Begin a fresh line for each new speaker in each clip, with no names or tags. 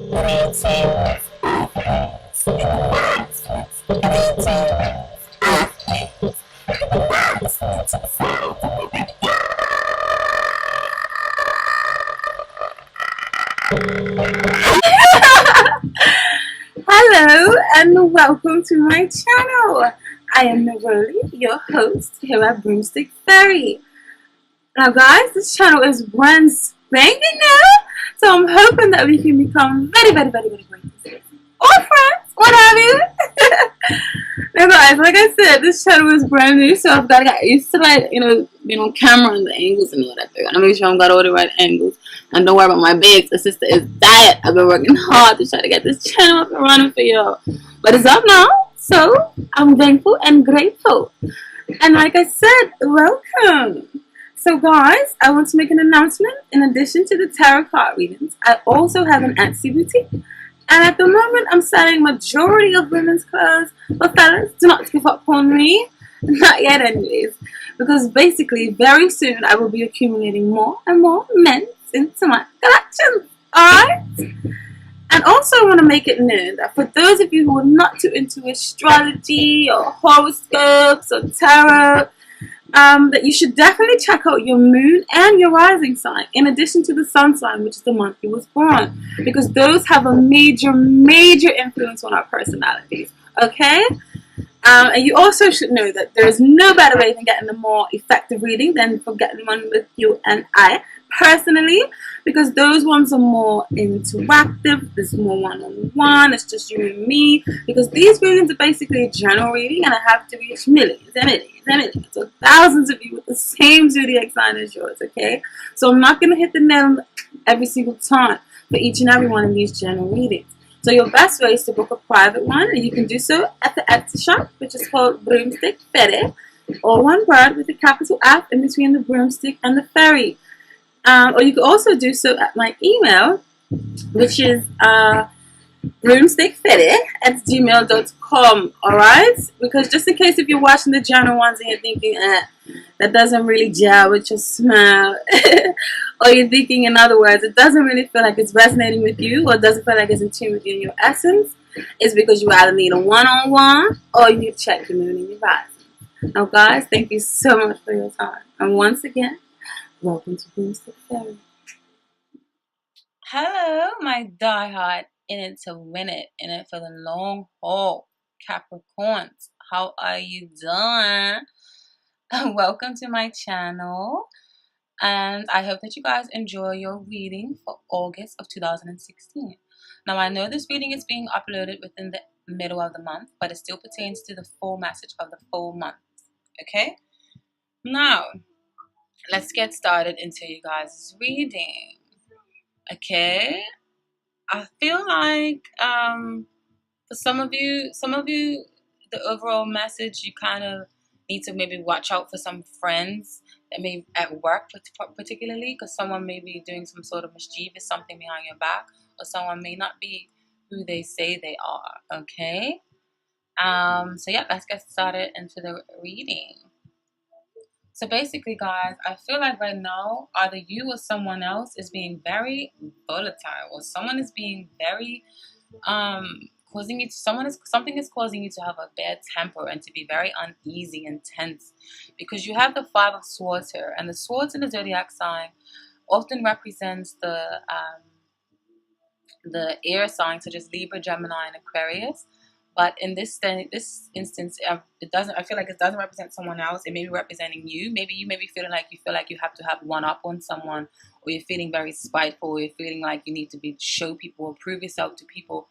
Hello and welcome to my channel. I am Neroli, your host here at Broomstick Fairy. Now guys, this channel is brand spanking new, so I'm hoping that we can become very great or friends, what have you. Now guys, like I said, this channel is brand new, so I've got to get used to being on camera and the angles and all that. I gotta make sure I've got all the right angles. And don't worry about my babes, the sister is diet. I've been working hard to try to get this channel up and running for y'all. But it's up now, so I'm thankful and grateful. And like I said, welcome. So guys, I want to make an announcement. In addition to the tarot card readings, I also have an Etsy boutique. And at the moment, I'm selling majority of women's clothes. But fellas, do not give up on me. Not yet anyways. Because basically, very soon, I will be accumulating more and more men into my collections. Alright? And also, I want to make it known that for those of you who are not too into astrology or horoscopes or tarot, that you should definitely check out your moon and your rising sign, in addition to the sun sign, which is the month you was born, because those have a major influence on our personalities. Okay? And you also should know that there is no better way than getting a more effective reading than for getting one with you and I personally, because those ones are more interactive. There's more one-on-one. It's just you and me, because these readings are basically a general reading, and I have to reach millions and millions, so thousands of you with the same zodiac sign as yours. Okay, so I'm not going to hit the nail every single time for each and every one of these general readings. So your best way is to book a private one, and you can do so at the Etsy shop, which is called Broomstick Fairy, or one word with a capital F in between the broomstick and the fairy. Or you can also do so at my email, which is broomstickfairy@gmail.com. Alright? Because just in case if you're watching the general ones and you're thinking, that doesn't really gel with your smell, or you're thinking, in other words, it doesn't really feel like it's resonating with you, or it doesn't feel like it's in tune with you in your essence, it's because you either need a one-on-one or you need to check your moon and your rising. Now guys, thank you so much for your time. And once again, welcome to Broomstick Fairy. Hello, my diehard in it to win it, in it for the long haul Capricorns. How are you doing? Welcome to my channel, and I hope that you guys enjoy your reading for August of 2016. Now, I know this reading is being uploaded within the middle of the month, but it still pertains to the full message of the full month. Okay? Now, let's get started into you guys' reading. Okay? I feel like for some of you, the overall message, you kind of need to maybe watch out for some friends that may at work particularly, because someone may be doing some sort of mischievous something behind your back, or someone may not be who they say they are. Okay? So yeah, let's get started into the reading. So basically, guys, I feel like right now, either you or someone else is being very volatile, or someone is being very causing you to, something is causing you to have a bad temper and to be very uneasy and tense, because you have the Five of Swords here, and the swords in the zodiac sign often represents the air signs such as Libra, Gemini, and Aquarius. But in this instance, it doesn't. I feel like it doesn't represent someone else. It may be representing you. Maybe you may be feeling like you have to have one up on someone, or you're feeling very spiteful. Or you're feeling like you need to show people or prove yourself to people,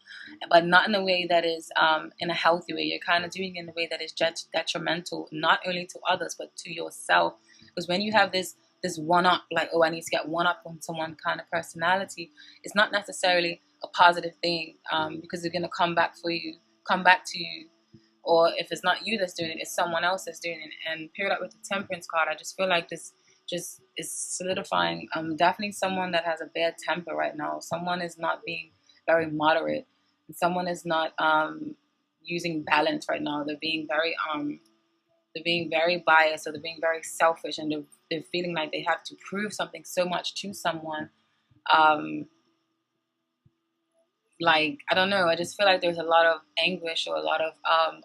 but not in a way that is in a healthy way. You're kind of doing it in a way that is detrimental, not only to others but to yourself. Because when you have this one up, like, oh, I need to get one up on someone kind of personality, it's not necessarily a positive thing, because they're gonna come back to you, or if it's not you that's doing it, it's someone else that's doing it. And paired up with the Temperance card, I just feel like this just is solidifying definitely someone that has a bad temper right now. Someone is not being very moderate, and someone is not using balance right now. They're being very biased, or they're being very selfish, and they're feeling like they have to prove something so much to someone.
like, I don't know, I just feel like there's a lot of anguish or a lot of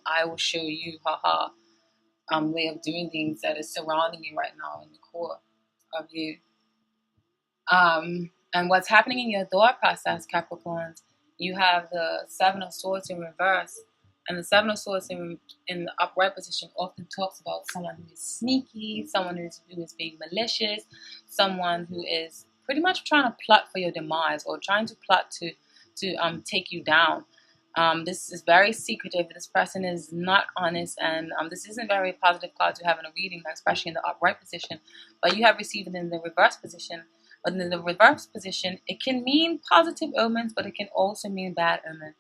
I will show you, haha, way of doing things that is surrounding you right now in the core of you. And what's happening in your thought process, Capricorns, you have the Seven of Swords in reverse. And the Seven of Swords in the upright position often talks about someone who is sneaky, someone who is being malicious, someone who is pretty much trying to plot for your demise or trying to plot to take you down. This is very secretive. This person is not honest, and this isn't very positive card to have in a reading, especially in the upright position. But you have received it in the reverse position. But in the reverse position, it can mean positive omens, but it can also mean bad omens.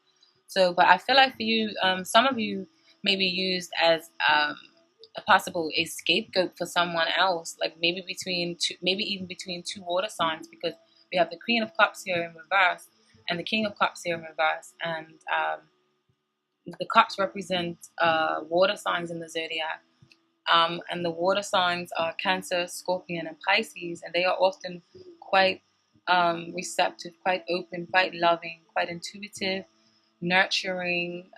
So, but I feel like for you, some of you may be used as a possible a scapegoat for someone else, like maybe between two, maybe even between two water signs, because we have the Queen of Cups here in reverse and the King of Cups here in reverse, and the cups represent water signs in the zodiac. And the water signs are Cancer, Scorpion, and Pisces, and they are often quite receptive, quite open, quite loving, quite intuitive, nurturing.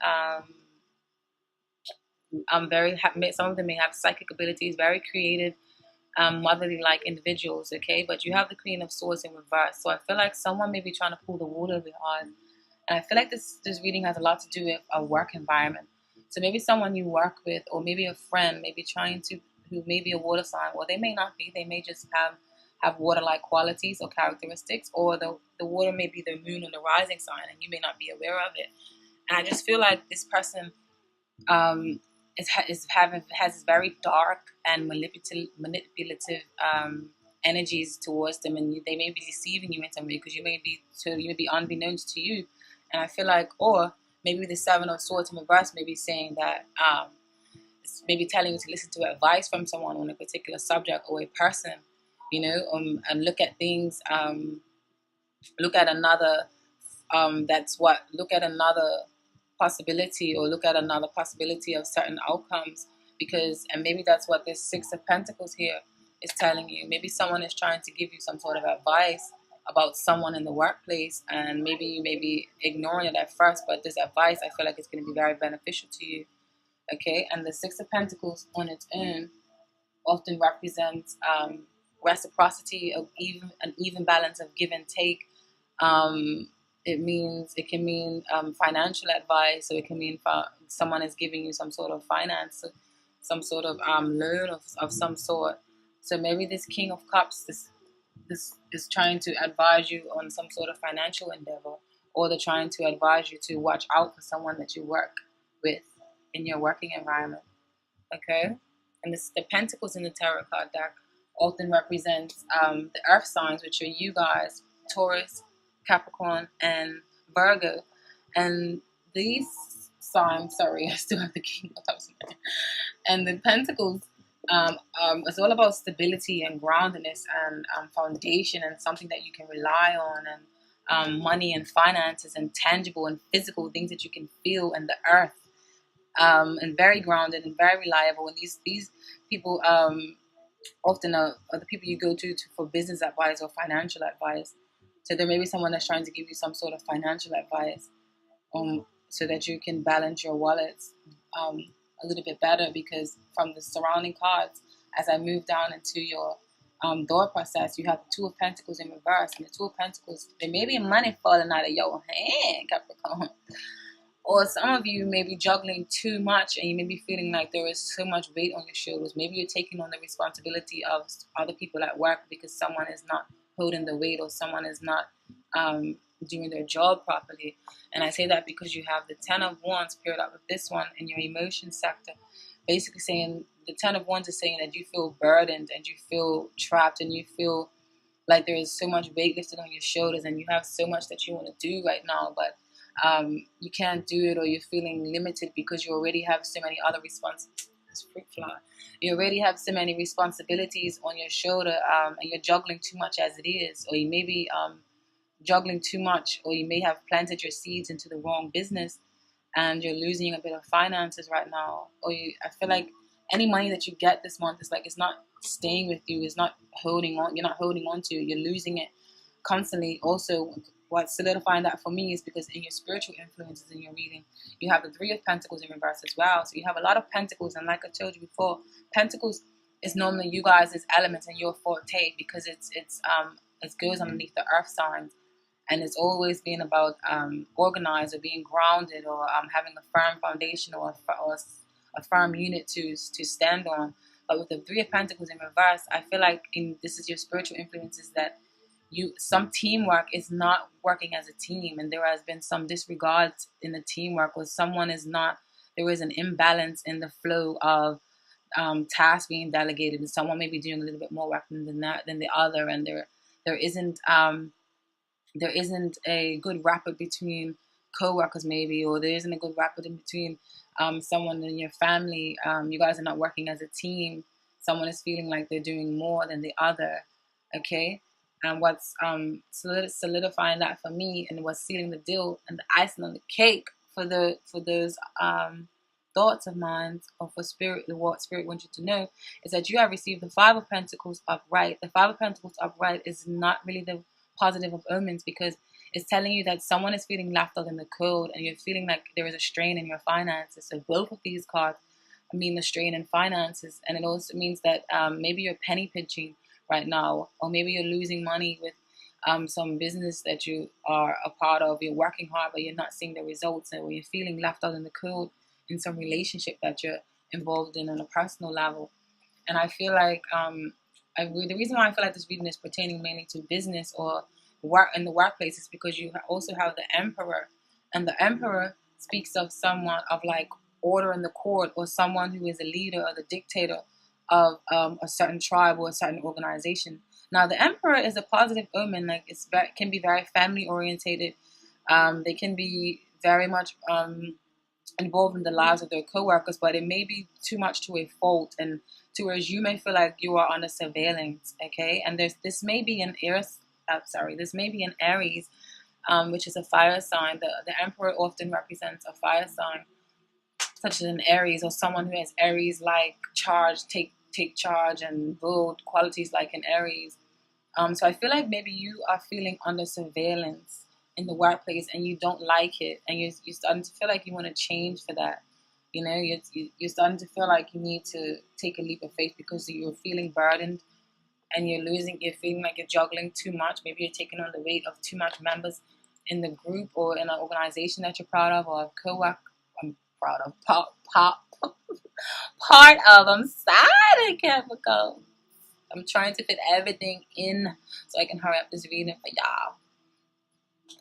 Some of them may have psychic abilities, very creative, motherly-like individuals. Okay, but you have the Queen of Swords in reverse, so I feel like someone may be trying to pull the wool over your eyes, and I feel like this reading has a lot to do with a work environment. So maybe someone you work with, or maybe a friend, may be trying to, who may be a water sign, or they may not be. They may just have water-like qualities or characteristics, or the water may be the moon or the rising sign, and you may not be aware of it. And I just feel like this person has very dark and manipulative energies towards them, and they may be deceiving you in some way because you may be unbeknownst to you. And I feel like, or maybe the Seven of Swords in reverse may be saying that it's maybe telling you to listen to advice from someone on a particular subject or a person, and look at things, look at another, look at another possibility, or look at another possibility of certain outcomes, and maybe that's what this Six of Pentacles here is telling you. Maybe someone is trying to give you some sort of advice about someone in the workplace, and maybe you may be ignoring it at first, but this advice, I feel like it's going to be very beneficial to you. Okay, and the Six of Pentacles on its own often represents reciprocity, of an even balance of give and take. It can mean financial advice, so it can mean someone is giving you some sort of finance, some sort of loan of some sort. So maybe this King of Cups, this is trying to advise you on some sort of financial endeavor, or they're trying to advise you to watch out for someone that you work with in your working environment. Okay, and the Pentacles in the tarot card deck often represents the earth signs, which are you guys, Taurus, Capricorn, and Virgo. And these signs, sorry, I still have the King of Cups. And the Pentacles, it's all about stability and groundedness and foundation, and something that you can rely on, and money and finances and tangible and physical things that you can feel, and the earth, and very grounded and very reliable. And these people often are the people you go to for business advice or financial advice. So there may be someone that's trying to give you some sort of financial advice, so that you can balance your wallets a little bit better. Because from the surrounding cards, as I move down into your thought process, you have the Two of Pentacles in reverse, and the Two of Pentacles, there may be money falling out of your hand, Capricorn. Or some of you may be juggling too much, and you may be feeling like there is so much weight on your shoulders. Maybe you're taking on the responsibility of other people at work because someone is not holding the weight, or someone is not doing their job properly. And I say that because you have the Ten of Wands paired up with this one in your emotion sector. Basically saying, the Ten of Wands is saying that you feel burdened, and you feel trapped, and you feel like there is so much weight lifted on your shoulders, and you have so much that you want to do right now, but you can't do it, or you're feeling limited because you already have so many other You already have so many responsibilities on your shoulder, and you're juggling too much as it is, or you may be juggling too much, or you may have planted your seeds into the wrong business, and you're losing a bit of finances right now. I feel like any money that you get this month is like it's not staying with you, it's not holding on. You're not holding on to it. You're losing it constantly. Also, what's solidifying that for me is because in your spiritual influences in your reading, you have the Three of Pentacles in reverse as well. So you have a lot of Pentacles, and like I told you before, Pentacles is normally you guys' elements and your forte, because it goes underneath the earth signs, and it's always been about organized or being grounded, or having a firm foundation, or a firm unit to stand on. But with the Three of Pentacles in reverse, I feel like this is your spiritual influences, that some teamwork is not working as a team, and there has been some disregard in the teamwork, or there is an imbalance in the flow of tasks being delegated, and someone may be doing a little bit more work than the other, and there isn't a good rapport between co-workers maybe, or there isn't a good rapport in between someone in your family. You guys are not working as a team. Someone is feeling like they're doing more than the other. Okay. And what's solidifying that for me, and what's sealing the deal and the icing on the cake for those thoughts of mine, or for spirit, what spirit wants you to know, is that you have received the Five of Pentacles upright. The Five of Pentacles upright is not really the positive of omens, because it's telling you that someone is feeling left out in the cold, and you're feeling like there is a strain in your finances. So both of these cards mean the strain in finances, and it also means that maybe you're penny pinching right now, or maybe you're losing money with some business that you are a part of. You're working hard, but you're not seeing the results, and you're feeling left out in the cold in some relationship that you're involved in on a personal level. And I feel like the reason why I feel like this reading is pertaining mainly to business or work in the workplace is because you also have the Emperor, and the Emperor speaks of someone of like order in the court, or someone who is a leader or the dictator of a certain tribe or a certain organization. Now, the Emperor is a positive omen. Like can be very family orientated. They can be very much involved in the lives of their co-workers, but it may be too much to a fault, and to whereas you may feel like you are under surveillance. Okay, and this may be an Aries, which is a fire sign. The Emperor often represents a fire sign, such as an Aries, or someone who has Aries like take charge and build qualities like an Aries. So I feel like maybe you are feeling under surveillance in the workplace, and you don't like it, and you're starting to feel like you want to change for that. You know, you're starting to feel like you need to take a leap of faith, because you're feeling burdened, and you're feeling like you're juggling too much. Maybe you're taking on the weight of too much members in the group, or in an organization that you're proud of, or a co-work. I'm proud of part of. I'm sorry, Capricorn. I'm trying to fit everything in so I can hurry up this reading for y'all.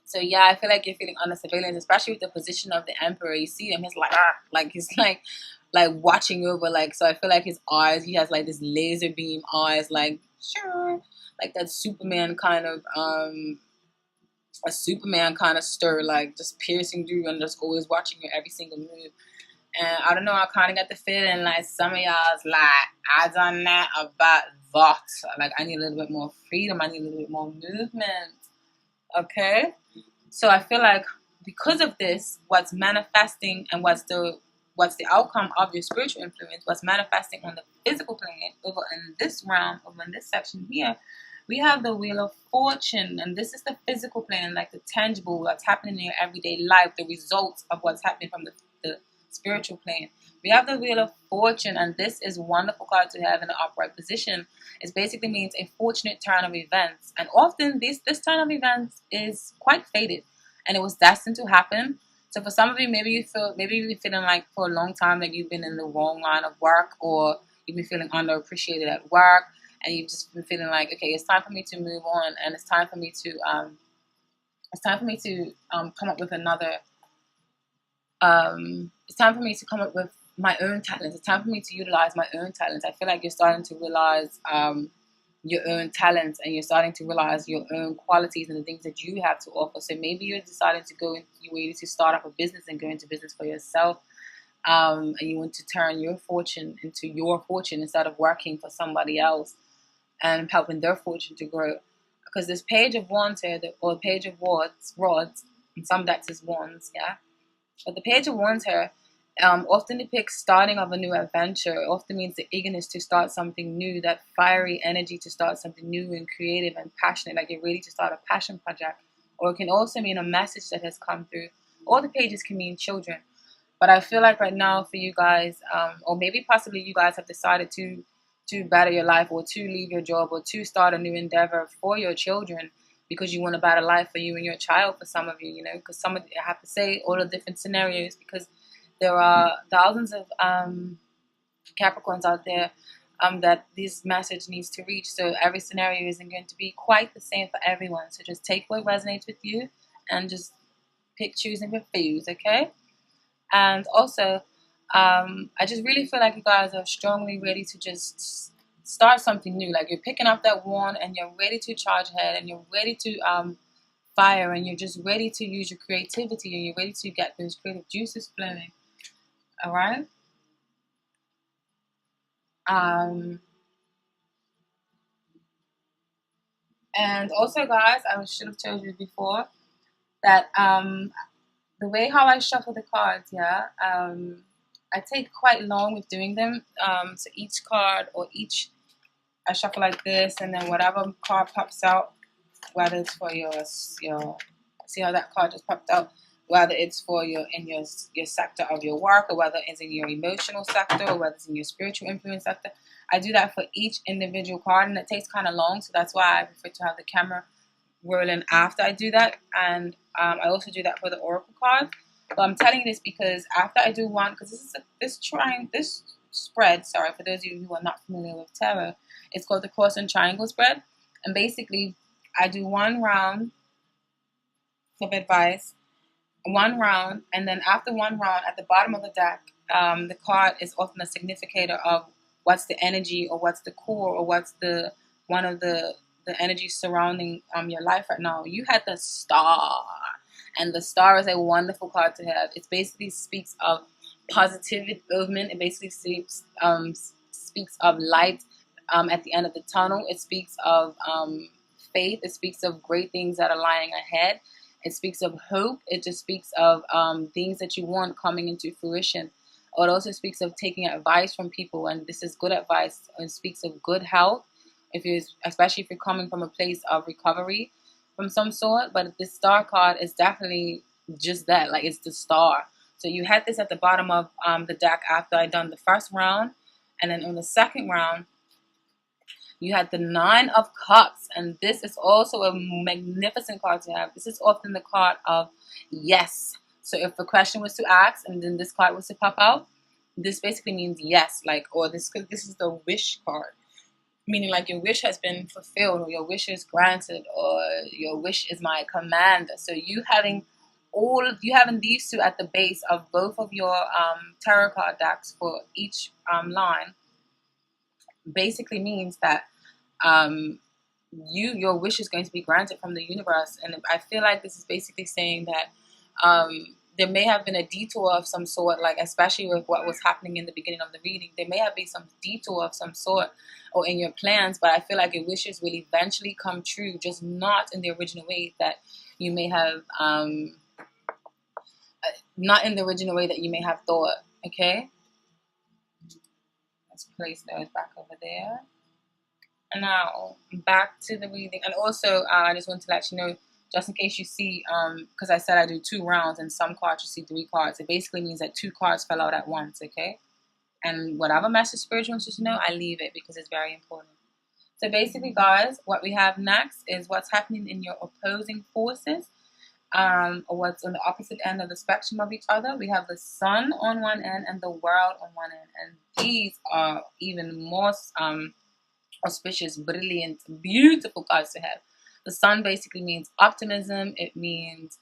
So yeah, I feel like you're feeling under surveillance, especially with the position of the Emperor. You see him, he's like watching over, like, so I feel like his eyes, he has like this laser beam eyes, like sure, like that Superman kind of stir, like just piercing through and just always watching your every single move. And I don't know, I kind of got the feeling like some of y'all's like, I don't know about that. Like, I need a little bit more freedom. I need a little bit more movement. Okay? So I feel like because of this, what's manifesting and what's the outcome of your spiritual influence, what's manifesting on the physical plane over in this realm, over in this section here, we have the Wheel of Fortune. And this is the physical plane, like the tangible, what's happening in your everyday life, the results of what's happening from the spiritual plane. We have the Wheel of Fortune, and this is a wonderful card to have in an upright position. It basically means a fortunate turn of events, and often this turn of events is quite fated, and it was destined to happen. So for some of you, maybe you've been feeling like for a long time that you've been in the wrong line of work, or you've been feeling underappreciated at work, and you've just been feeling like, okay, it's time for me to move on, and it's time for me to come up with another. It's time for me to come up with my own talents. It's time for me to utilize my own talents. I feel like you're starting to realize your own talents, and you're starting to realize your own qualities and the things that you have to offer. So maybe you're deciding to you're ready to start up a business and go into business for yourself. And you want to turn your fortune into your fortune instead of working for somebody else and helping their fortune to grow. Because this Page of Wands here, or Page of Rods, in some decks is Wands, yeah? But the Page of Wands here often depicts starting of a new adventure. It often means the eagerness to start something new, that fiery energy to start something new and creative and passionate, like you're ready to start a passion project or it can also mean a message that has come through. All the pages can mean children. But I feel like right now for you guys, or maybe possibly you guys have decided to better your life, or to leave your job, or to start a new endeavor for your children, because you want a better life for you and your child. For some of you, you know, because some of I have to say all the different scenarios, because there are thousands of Capricorns out there that this message needs to reach. So every scenario isn't going to be quite the same for everyone. So just take what resonates with you and just pick, choose, and refuse, okay? And also, I just really feel like you guys are strongly ready to just start something new. Like you're picking up that wand and you're ready to charge ahead, and you're ready to fire, and you're just ready to use your creativity, and you're ready to get those creative juices flowing. All right? And also, guys, I should have told you before that the way how I shuffle the cards, yeah, I take quite long with doing them. So each card or each, I shuffle like this, and then whatever card pops out, whether it's for your see how that card just popped out, whether it's for your sector of your work, or whether it's in your emotional sector, or whether it's in your spiritual influence sector. I do that for each individual card, and it takes kind of long, so that's why I prefer to have the camera rolling after I do that. And I also do that for the oracle cards. But I'm telling you this because after I do one, because this spread, sorry, for those of you who are not familiar with tarot, it's called the cross and triangle spread. And basically, I do one round of advice, one round, and then after one round, at the bottom of the deck, the card is often a significator of what's the energy, or what's the core, or what's the one of the energies surrounding your life right now. You had the star, and the star is a wonderful card to have. It basically speaks of positive movement. It basically speaks of light at the end of the tunnel. It speaks of faith. It speaks of great things that are lying ahead. It speaks of hope. It just speaks of things that you want coming into fruition. Or it also speaks of taking advice from people, and this is good advice. It speaks of good health, especially if you're coming from a place of recovery from some sort. But this star card is definitely just that, like it's the star. So you had this at the bottom of the deck after I done the first round, and then on the second round, you had the Nine of Cups, and this is also a magnificent card to have. This is often the card of yes. So if a question was to ask, and then this card was to pop out, this basically means yes, like, or this is the wish card, meaning like your wish has been fulfilled, or your wish is granted, or your wish is my command. So you having these two at the base of both of your tarot card decks for each line basically means that your wish is going to be granted from the universe. And I feel like this is basically saying that there may have been a detour of some sort, like especially with what was happening in the beginning of the reading. There may have been some detour of some sort or in your plans, but I feel like your wishes will eventually come true, just not in the original way that you may have thought. Okay, let's place those back over there. And now back to the reading. And also, I just want to let you know, just in case you see, because I said I do 2 rounds, and some cards you see 3 cards. It basically means that 2 cards fell out at once, okay? And whatever message Spirit wants you to know, I leave it because it's very important. So basically, guys, what we have next is what's happening in your opposing forces, or what's on the opposite end of the spectrum of each other. We have the sun on one end and the world on one end. And these are even more auspicious, brilliant, beautiful cards to have. The sun basically means optimism. It means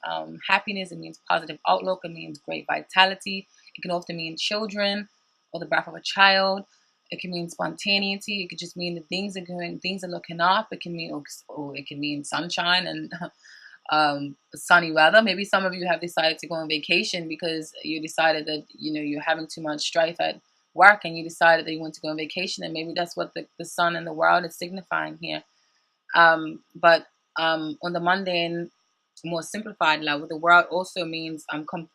happiness. It means positive outlook. It means great vitality. It can often mean children or the breath of a child. It can mean spontaneity. It could just mean that things are looking up. It can mean, it can mean sunshine and sunny weather. Maybe some of you have decided to go on vacation because you decided that you're having too much strife at work, and you decided that you want to go on vacation, and maybe that's what the sun and the world is signifying here. But on the mundane, more simplified level, the world also means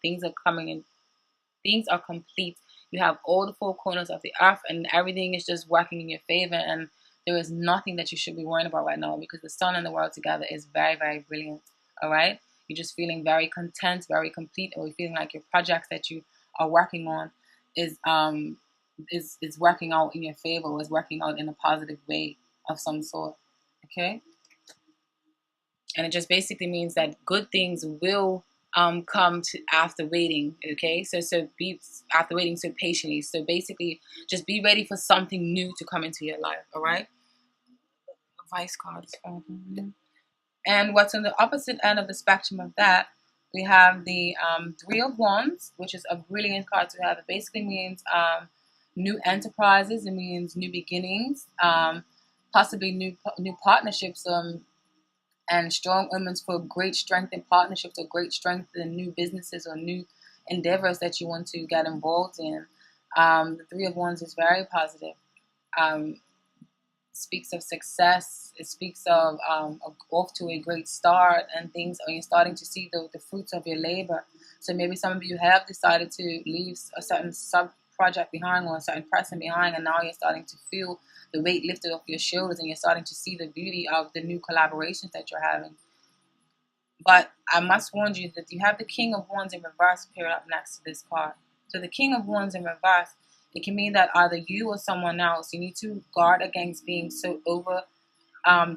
things are coming in, things are complete. You have all the 4 corners of the earth, and everything is just working in your favor, and there is nothing that you should be worrying about right now, because the sun and the world together is very, very brilliant. All right, you're just feeling very content, very complete, or you're feeling like your projects that you are working on is working out in your favor, or is working out in a positive way of some sort. Okay, and it just basically means that good things will come to after waiting. Okay, so be after waiting so patiently. So basically, just be ready for something new to come into your life. All right, advice cards. And what's on the opposite end of the spectrum of that, we have the Three of Wands, which is a brilliant card to have. It basically means new enterprises. It means new beginnings, possibly new partnerships, and strong omens for great strength in partnerships, or great strength in new businesses or new endeavors that you want to get involved in. The Three of Wands is very positive. Um, speaks of success. It speaks of off to a great start and things. Or you're starting to see the fruits of your labor. So maybe some of you have decided to leave a certain sub project behind, or a certain person behind, and now you're starting to feel the weight lifted off your shoulders, and you're starting to see the beauty of the new collaborations that you're having. But I must warn you that you have the King of Wands in reverse paired up next to this card. So the King of Wands in reverse, it can mean that either you or someone else, you need to guard against being so over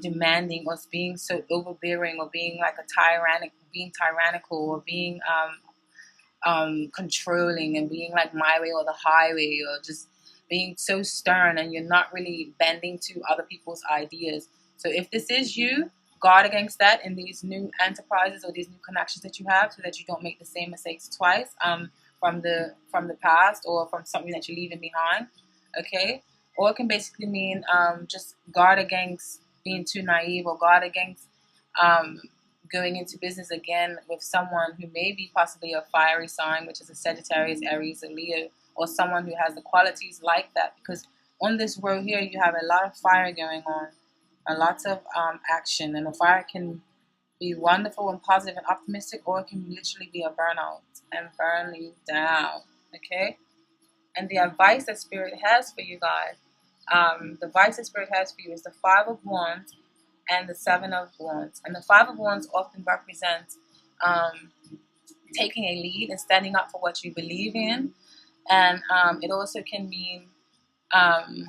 demanding, or being so overbearing, or being like being tyrannical, or being controlling, and being like my way or the highway, or just being so stern, and you're not really bending to other people's ideas. So if this is you, guard against that in these new enterprises or these new connections that you have, so that you don't make the same mistakes twice from the past, or from something that you're leaving behind. Okay, or it can basically mean just guard against being too naive, or guard against um, going into business again with someone who may be possibly a fiery sign, which is a Sagittarius, Aries, or Leo, or someone who has the qualities like that. Because on this road here, you have a lot of fire going on, a lot of action, and the fire can be wonderful and positive and optimistic, or it can literally be a burnout and burn you down. Okay, and the advice that Spirit has for you guys, the advice that Spirit has for you is the Five of Wands and the Seven of Wands. And the Five of Wands often represents um, taking a lead and standing up for what you believe in. And it also can mean um,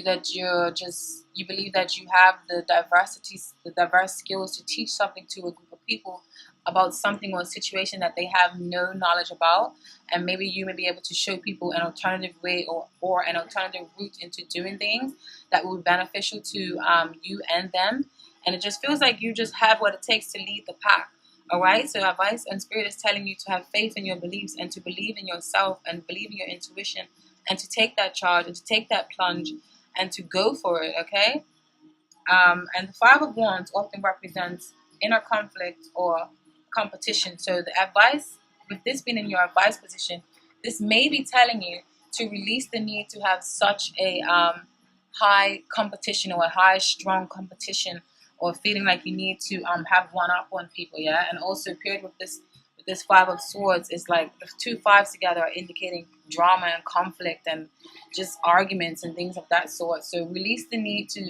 that you believe that you have the diverse skills to teach something to a group of people about something or a situation that they have no knowledge about, and maybe you may be able to show people an alternative way, or an alternative route into doing things that will be beneficial to you and them. And it just feels like you just have what it takes to lead the pack. All right, so advice and Spirit is telling you to have faith in your beliefs, and to believe in yourself, and believe in your intuition, and to take that charge, and to take that plunge, and to go for it. Okay, and the Five of Wands often represents inner conflict or competition. So the advice, with this being in your advice position, this may be telling you to release the need to have such a high competition, or a high strong competition, or feeling like you need to have one up on people. Yeah, and also paired with this Five of Swords is like the two fives together are indicating drama and conflict and just arguments and things of that sort. So release the need to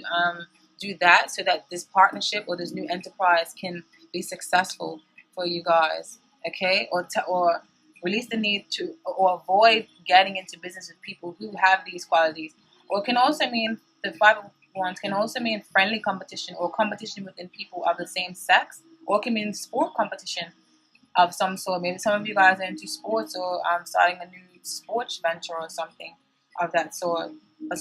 do that, so that this partnership or this new enterprise can be successful for you guys. Okay, or release the need to, or avoid getting into business with people who have these qualities. Or it can also mean, the Five of Wands can also mean friendly competition, or competition within people of the same sex, or it can mean sport competition of some sort. Maybe some of you guys are into sports, or starting a new sports venture or something of that sort. But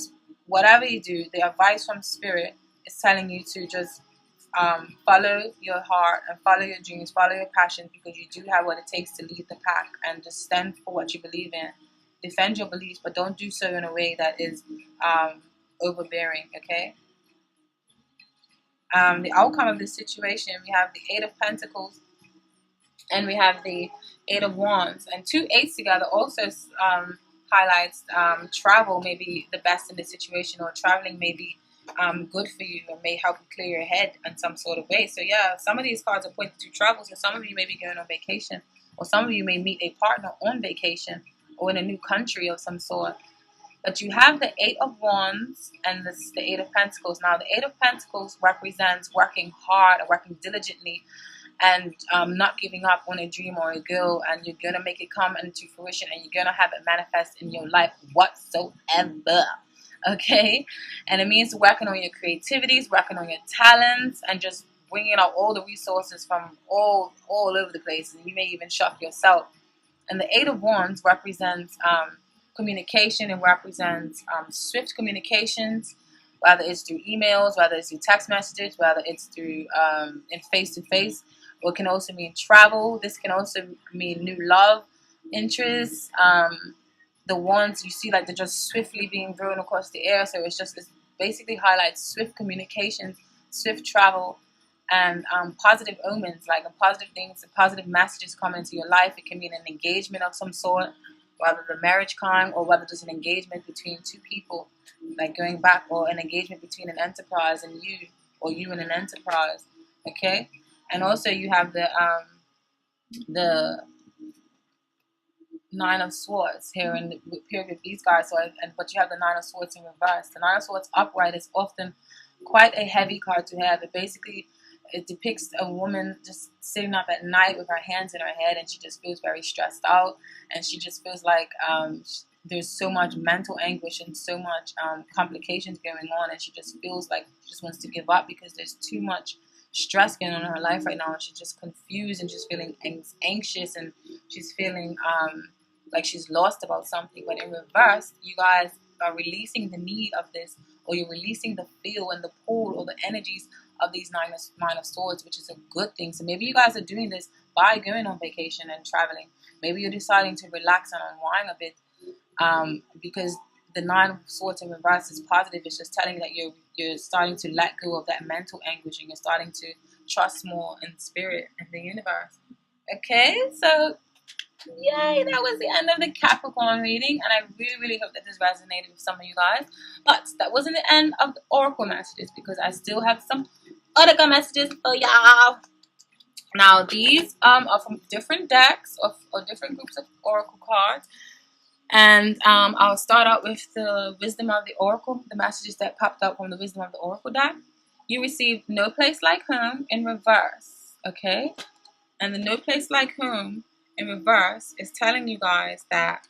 whatever you do, the advice from Spirit is telling you to just follow your heart and follow your dreams, follow your passion, because you do have what it takes to lead the pack, and just stand for what you believe in. Defend your beliefs, but don't do so in a way that is overbearing. Okay. The outcome of this situation, we have the Eight of Pentacles, and we have the Eight of Wands, and two eights together also highlights travel may be the best in this situation, or traveling may be good for you and may help you clear your head in some sort of way. So yeah, some of these cards are pointing to travel. So some of you may be going on vacation, or some of you may meet a partner on vacation, or in a new country of some sort. But you have the Eight of Wands and the Eight of Pentacles. Now the Eight of Pentacles represents working hard and working diligently, and not giving up on a dream or a goal, and you're gonna make it come into fruition, and you're gonna have it manifest in your life whatsoever. Okay, and it means working on your creativities, working on your talents, and just bringing out all the resources from all over the place, and you may even shock yourself. And the Eight of Wands represents communication, and represents swift communications, whether it's through emails, whether it's through text messages, whether it's through in face-to-face. Or it can also mean travel. This can also mean new love interests. The ones you see, like, they're just swiftly being thrown across the air. So it basically highlights swift communications, swift travel, and positive omens, like positive things, positive messages come into your life. It can mean an engagement of some sort, whether the marriage kind, or whether there's an engagement between two people, like going back, or an engagement between an enterprise and you, or you and an enterprise. Okay, and also you have the Nine of Swords here in the period with these guys. But you have the Nine of Swords in reverse. The Nine of Swords upright is often quite a heavy card to have. It depicts a woman just sitting up at night with her hands in her head, and she just feels very stressed out, and she just feels like there's so much mental anguish and so much complications going on, and she just feels like she just wants to give up because there's too much stress going on in her life right now, and she's just confused, and she's feeling anxious, and she's feeling like she's lost about something. But in reverse, you guys are releasing the need of this, or you're releasing the feel and the pull or the energies of these nine of Swords, which is a good thing. So maybe you guys are doing this by going on vacation and traveling. Maybe you're deciding to relax and unwind a bit, because the Nine of Swords in reverse is positive. It's just telling that you're starting to let go of that mental anguish, and you're starting to trust more in spirit and the universe. Okay, so yay, that was the end of the Capricorn reading, and I really, really hope that this resonated with some of you guys. But that wasn't the end of the oracle messages, because I still have some other messages for y'all. Now, these are from different decks or different groups of oracle cards, and I'll start out with the Wisdom of the Oracle, the messages that popped out from the Wisdom of the Oracle deck. You received No Place Like Home in reverse, okay? And the No Place Like Home in reverse is telling you guys that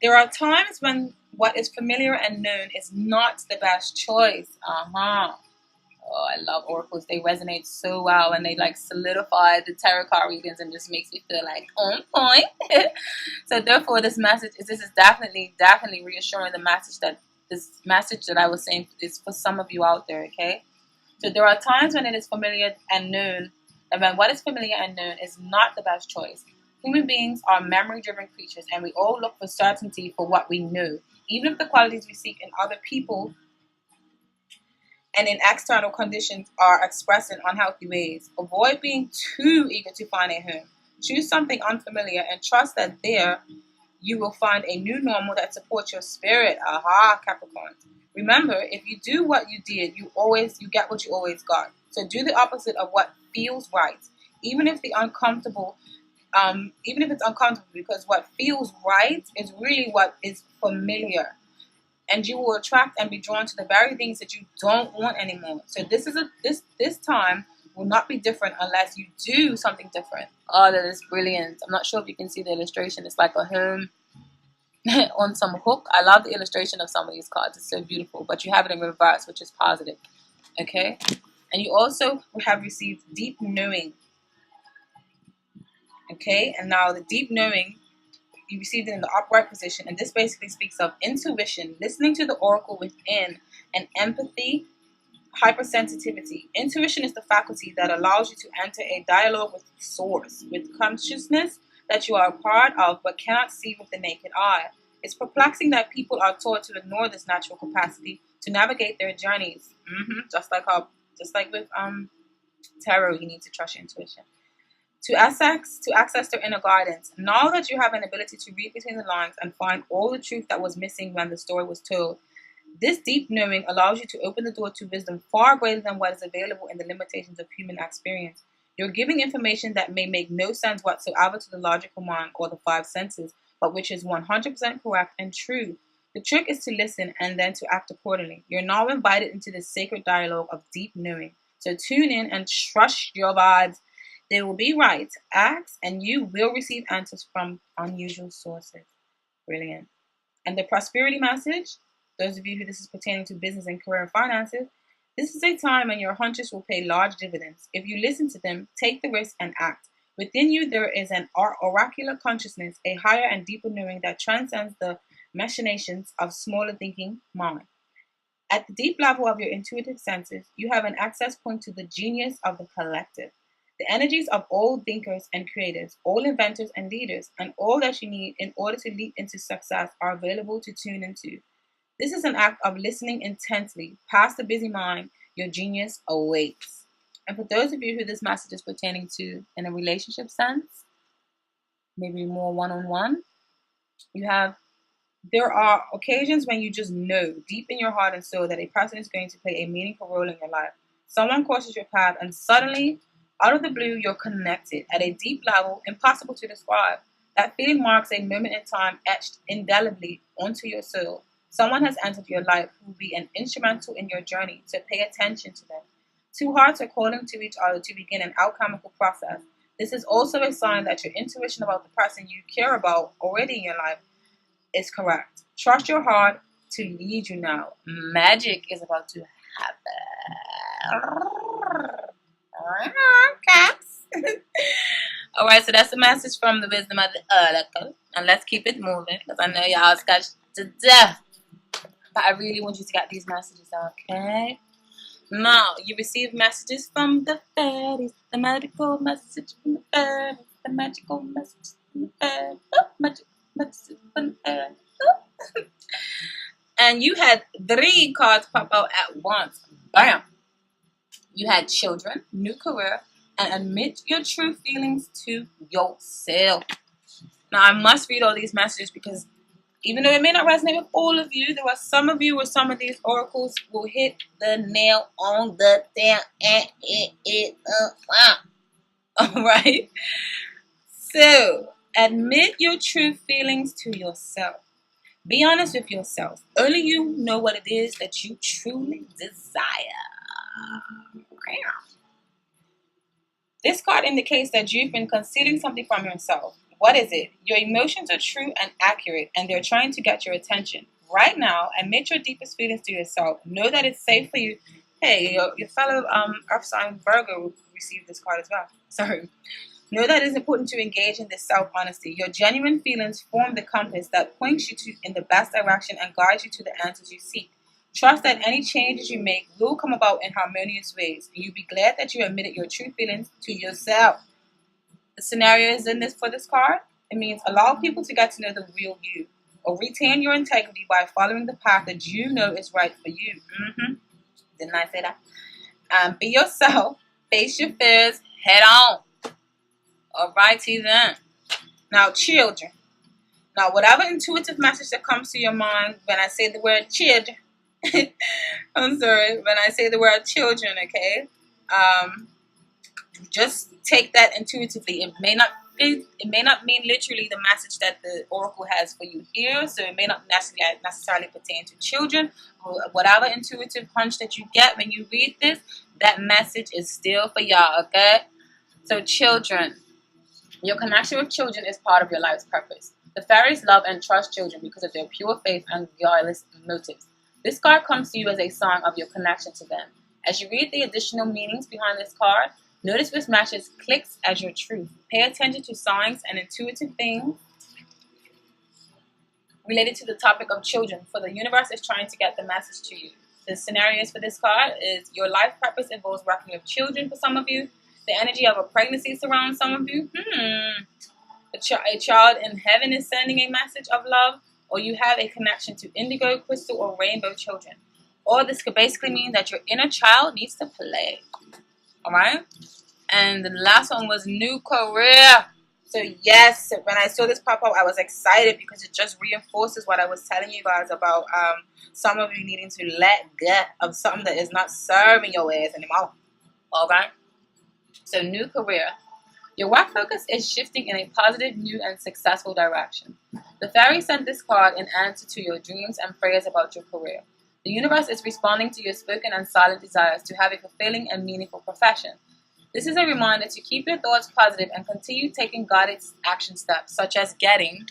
there are times when what is familiar and known is not the best choice. Oh, I love oracles. They resonate so well, and they like solidify the tarot card readings, and just makes me feel like on point. So therefore, this is definitely reassuring. This message that I was saying is for some of you out there. Okay, so there are times when it is familiar and known, and when what is familiar and known is not the best choice. Human beings are memory-driven creatures, and we all look for certainty for what we know, even if the qualities we seek in other people and in external conditions are expressed in unhealthy ways. Avoid being too eager to find a home. Choose something unfamiliar and trust that there you will find a new normal that supports your spirit. Aha, Capricorn. Remember, if you do what you did, you get what you always got. So do the opposite of what feels right, even if it's uncomfortable, because what feels right is really what is familiar. And you will attract and be drawn to the very things that you don't want anymore. So this time will not be different unless you do something different. Oh, that is brilliant. I'm not sure if you can see the illustration. It's like a home on some hook. I love the illustration of some of these cards. It's so beautiful. But you have it in reverse, which is positive. Okay? And you also have received deep knowing. Okay? And now the deep knowing, you received it in the upright position, and this basically speaks of intuition, listening to the oracle within, and empathy, hypersensitivity. Intuition is the faculty that allows you to enter a dialogue with source, with consciousness that you are a part of but cannot see with the naked eye. It's perplexing that people are taught to ignore this natural capacity to navigate their journeys. Just like with tarot, you need to trust your intuition. To access their inner guidance. Know that you have an ability to read between the lines and find all the truth that was missing when the story was told. This deep knowing allows you to open the door to wisdom far greater than what is available in the limitations of human experience. You're giving information that may make no sense whatsoever to the logical mind or the five senses, but which is 100% correct and true. The trick is to listen and then to act accordingly. You're now invited into the sacred dialogue of deep knowing. So tune in and trust your vibes. They will be right. Ask and you will receive answers from unusual sources. Brilliant. And the prosperity message, those of you who this is pertaining to business and career and finances, this is a time when your hunches will pay large dividends. If you listen to them, take the risk and act. Within you, there is an oracular consciousness, a higher and deeper knowing that transcends the machinations of smaller thinking mind. At the deep level of your intuitive senses, you have an access point to the genius of the collective. The energies of all thinkers and creators, all inventors and leaders, and all that you need in order to leap into success are available to tune into. This is an act of listening intently. Past the busy mind, your genius awaits. And for those of you who this message is pertaining to in a relationship sense, maybe more one-on-one, there are occasions when you just know deep in your heart and soul that a person is going to play a meaningful role in your life. Someone crosses your path and suddenly, out of the blue, you're connected at a deep level impossible to describe. That feeling marks a moment in time etched indelibly onto your soul. Someone has entered your life who will be an instrumental in your journey, so pay attention to them. Two hearts are calling to each other to begin an alchemical process. This is also a sign that your intuition about the person you care about already in your life is correct. Trust your heart to lead you now. Magic is about to happen. Caps. Alright, so that's the message from the wisdom of the oracle. And let's keep it moving because I know y'all scratched to death. But I really want you to get these messages, okay? Now, you receive messages from the fairies. The magical message from the fairies. The magical message from the fairies. Oh, magic message from the fairies. Oh. And you had 3 cards pop out at once. Bam! You had children, new career, and admit your true feelings to yourself. Now, I must read all these messages because even though it may not resonate with all of you, there are some of you where some of these oracles will hit the nail on the damn Alright? So, admit your true feelings to yourself. Be honest with yourself. Only you know what it is that you truly desire. Okay. This card indicates that you've been concealing something from yourself. What is it? Your emotions are true and accurate, and they're trying to get your attention. Right now, admit your deepest feelings to yourself. Know that it's safe for you. Hey, your fellow Earth sign Virgo received this card as well. Sorry. Know that it's important to engage in this self-honesty. Your genuine feelings form the compass that points you in the best direction and guides you to the answers you seek. Trust that any changes you make will come about in harmonious ways. You'll be glad that you admitted your true feelings to yourself. The scenario is in this for this card. It means allow people to get to know the real you, or retain your integrity by following the path that you know is right for you. Didn't I say that? Be yourself. Face your fears head on. Alrighty then. Now, children. Now, whatever intuitive message that comes to your mind when I say the word children, I'm sorry, when I say the word children, okay, just take that intuitively. It may not mean literally the message that the oracle has for you here, so it may not necessarily pertain to children. Whatever intuitive hunch that you get when you read this, that message is still for y'all, okay? So children, your connection with children is part of your life's purpose. The fairies love and trust children because of their pure faith and guileless motives. This card comes to you as a sign of your connection to them. As you read the additional meanings behind this card, notice which matches clicks as your truth. Pay attention to signs and intuitive things related to the topic of children, for the universe is trying to get the message to you. The scenarios for this card is your life purpose involves working with children for some of you. The energy of a pregnancy surrounds some of you. A child in heaven is sending a message of love, or you have a connection to indigo, crystal, or rainbow children. Or this could basically mean that your inner child needs to play. Alright? And the last one was new career. So yes, when I saw this pop up, I was excited because it just reinforces what I was telling you guys about some of you needing to let go of something that is not serving your ass anymore. Okay? So new career. Your work focus is shifting in a positive, new, and successful direction. The fairy sent this card in answer to your dreams and prayers about your career. The universe is responding to your spoken and silent desires to have a fulfilling and meaningful profession. This is a reminder to keep your thoughts positive and continue taking guided action steps, such as getting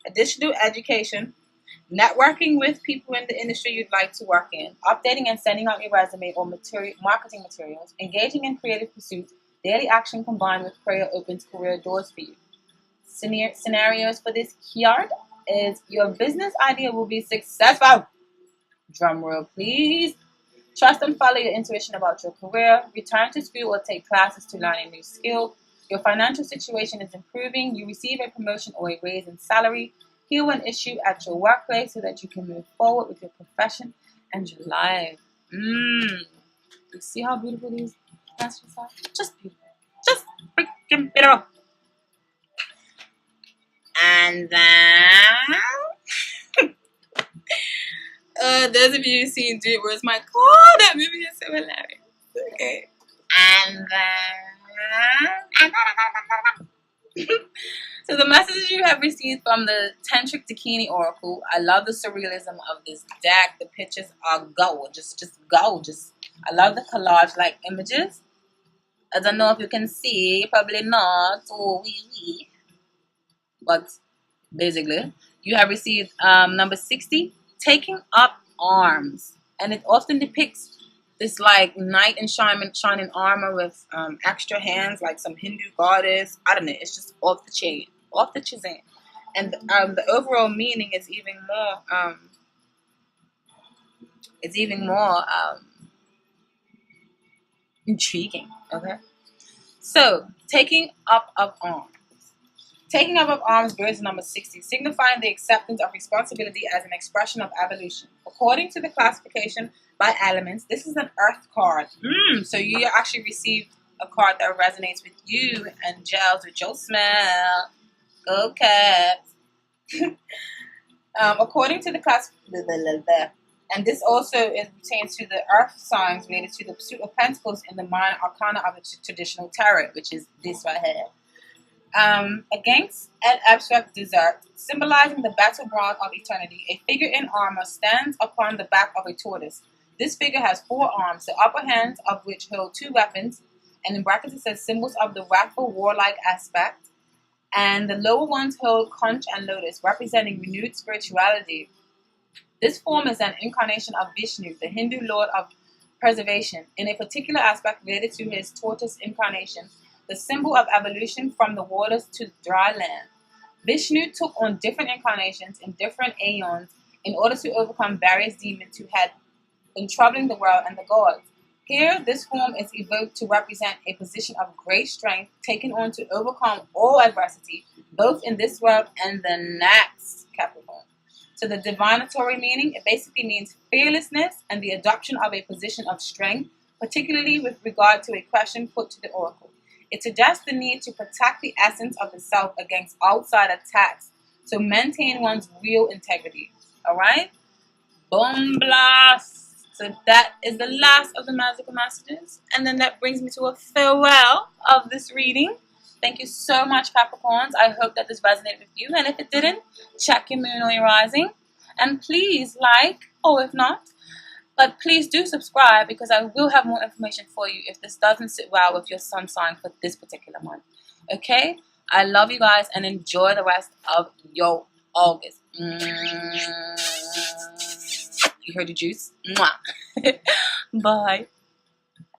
additional education, networking with people in the industry you'd like to work in, updating and sending out your resume or marketing materials, engaging in creative pursuits. Daily action combined with prayer opens career doors for you. Scenarios for this card is your business idea will be successful. Drum roll, please. Trust and follow your intuition about your career. Return to school or take classes to learn a new skill. Your financial situation is improving. You receive a promotion or a raise in salary. Heal an issue at your workplace so that you can move forward with your profession and your life. You see how beautiful these messages are? Just beautiful. Just freaking beautiful. And then, those of you who've seen Do It Where's My Call, that movie is so hilarious. Okay. And then, so the messages you have received from the Tantric Dakini Oracle. I love the surrealism of this deck. The pictures are gorgeous, just gorgeous. I love the collage-like images. I don't know if you can see, probably not. Oh, wee. But basically, you have received number 60, taking up arms, and it often depicts this like knight in shining armor with extra hands, like some Hindu goddess. I don't know. It's just off the chain, off the chisel, and the overall meaning is even more. It's even more intriguing. Okay, so taking up of arms. Taking up of arms bears number 60, signifying the acceptance of responsibility as an expression of evolution. According to the classification by elements, this is an earth card. So you actually received a card that resonates with you and gels with your smell. Go cats. According to the classification, and this also pertains to the earth signs related to the pursuit of pentacles in the minor arcana of the traditional tarot, which is this right here. Against an abstract desert, symbolizing the battleground of eternity, a figure in armor stands upon the back of a tortoise. This figure has 4 arms, the upper hands of which hold 2 weapons, and in brackets it says symbols of the wrathful warlike aspect, and the lower ones hold conch and lotus, representing renewed spirituality. This form is an incarnation of Vishnu, the Hindu lord of preservation, in a particular aspect related to his tortoise incarnation, the symbol of evolution from the waters to dry land. Vishnu took on different incarnations in different aeons in order to overcome various demons who had been troubling the world and the gods. Here, this form is evoked to represent a position of great strength taken on to overcome all adversity, both in this world and the next, Capricorn. So the divinatory meaning, it basically means fearlessness and the adoption of a position of strength, particularly with regard to a question put to the oracle. It suggests the need to protect the essence of the self against outside attacks, so maintain one's real integrity. Alright? Boom blast! So that is the last of the magical messages. And then that brings me to a farewell of this reading. Thank you so much, Capricorns. I hope that this resonated with you. And if it didn't, check your moon or your rising. And please like, or if not, but please do subscribe, because I will have more information for you if this doesn't sit well with your sun sign for this particular month. Okay? I love you guys and enjoy the rest of your August. You heard the juice? Mwah. Bye.